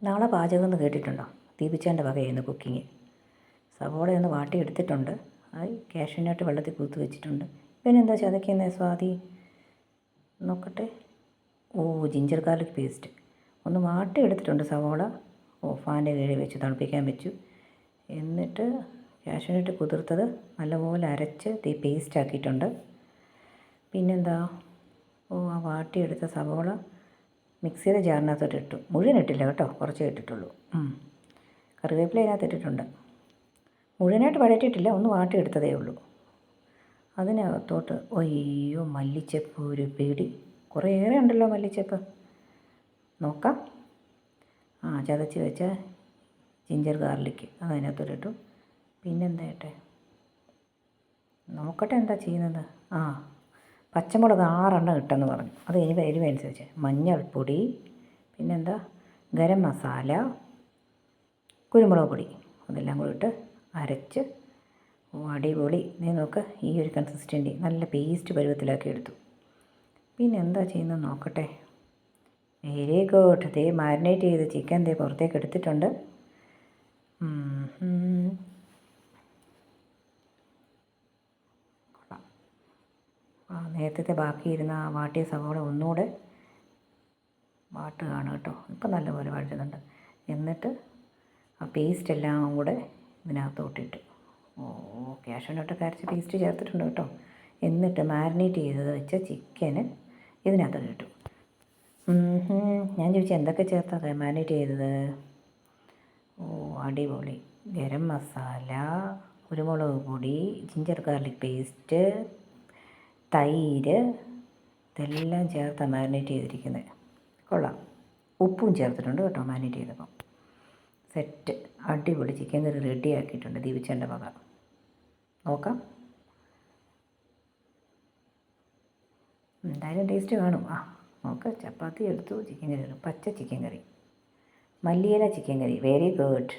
നാളെ പാചകം എന്ന് കേട്ടിട്ടുണ്ടോ? ദീപിച്ചേൻ്റെ വകയായിരുന്നു കുക്കിങ്. സവോളയൊന്ന് വാട്ടിയെടുത്തിട്ടുണ്ട്. അത് കാഷ്യൂനട്ട് വെള്ളത്തിൽ കുതിർത്ത് വെച്ചിട്ടുണ്ട്. പിന്നെ എന്താ ചതയ്ക്കുന്നത് സ്വാതി? നോക്കട്ടെ. ഓ, ജിഞ്ചർ ഗാർലിക് പേസ്റ്റ് ഒന്ന് വാട്ടിയെടുത്തിട്ടുണ്ട് സവോള. ഫാൻ്റെ കീഴിൽ വെച്ച് തണുപ്പിക്കാൻ വെച്ചു. എന്നിട്ട് കാഷ്യൂനട്ട് കുതിർത്തത് നല്ലപോലെ അരച്ച് പേസ്റ്റ് ആക്കിയിട്ടുണ്ട്. പിന്നെന്താ, ആ വാട്ടിയെടുത്ത സവോള മിക്സിയുടെ ജാറിനകത്തോട്ട് ഇട്ടു. മുഴുവൻ ഇട്ടില്ല കേട്ടോ, കുറച്ചേ ഇട്ടിട്ടുള്ളൂ. കറിവേപ്പില അതിനകത്ത് ഇട്ടിട്ടുണ്ട്. മുഴുവനായിട്ട് വഴറ്റിയിട്ടില്ല, ഒന്ന് വാട്ടിയെടുത്തതേ ഉള്ളൂ. അതിനകത്തോട്ട് അയ്യോ മല്ലിച്ചപ്പ് ഒരു പിടി, കുറേയേറെ ഉണ്ടല്ലോ മല്ലിച്ചപ്പ്. നോക്കാം. ചതച്ച് വെച്ച ജിഞ്ചർ ഗാർലിക്ക് അത് ഇട്ടു. പിന്നെന്താ ഇട്ടെ, നോക്കട്ടെ എന്താ ചെയ്യുന്നത്. പച്ചമുളക് 6 ഇട്ടെന്ന് പറഞ്ഞു. അത് എരിവനുസരിച്ച്. മഞ്ഞൾപ്പൊടി, പിന്നെന്താ ഗരം മസാല, കുരുമുളക് പൊടി, അതെല്ലാം കൂടി ഇട്ട് അരച്ച് അടിപൊളി. നീ നോക്ക്, ഈ ഒരു കൺസിസ്റ്റൻറ്റി നല്ല പേസ്റ്റ് പരുവത്തിലാക്കി എടുത്തു. പിന്നെ എന്താ ചെയ്യുന്നത് നോക്കട്ടെ. Very good. ദേ മാരിനേറ്റ് ചെയ്ത് ചിക്കൻ പുറത്തേക്ക് എടുത്തിട്ടുണ്ട്. നേരത്തെ ബാക്കിയിരുന്ന വാട്ടിയ സവോള ഒന്നുകൂടെ വാട്ടുകയാണ് കേട്ടോ. ഇപ്പം നല്ലപോലെ വഴറ്റുന്നുണ്ട്. എന്നിട്ട് ആ പേസ്റ്റ് എല്ലാം കൂടെ ഇതിനകത്തോട്ടിട്ട് കാഷ്യൂനട്ടൊക്കെ അരച്ച് പേസ്റ്റ് ചേർത്തിട്ടുണ്ട് കേട്ടോ. എന്നിട്ട് മാരിനേറ്റ് ചെയ്ത് വെച്ച ചിക്കന് ഇതിനകത്തോട്ട് ഇട്ടു. ഞാൻ ചോദിച്ചു എന്തൊക്കെ ചേർത്താ മാരിനേറ്റ് ചെയ്തത്? അടിപൊളി. ഗരം മസാല, കുരുമുളക് പൊടി, ജിഞ്ചർ ഗാർലിക് പേസ്റ്റ്, തൈര്, ഇതെല്ലാം ചേർത്താണ് മാരിനേറ്റ് ചെയ്തിരിക്കുന്നത്. കൊള്ളാം. ഉപ്പും ചേർത്തിട്ടുണ്ട് കേട്ടോ മാരിനേറ്റ് ചെയ്തപ്പോൾ. സെറ്റ്. അടിപൊളി ചിക്കൻ കറി റെഡി ആക്കിയിട്ടുണ്ട് ദീപിച്ചേൻ്റെ വക. നോക്കാം, എന്തായാലും ടേസ്റ്റ് കാണും. നോക്ക്, ചപ്പാത്തി എടുത്തു, ചിക്കൻ കറി, പച്ച ചിക്കൻ കറി, മല്ലിയില ചിക്കൻ കറി. Very good.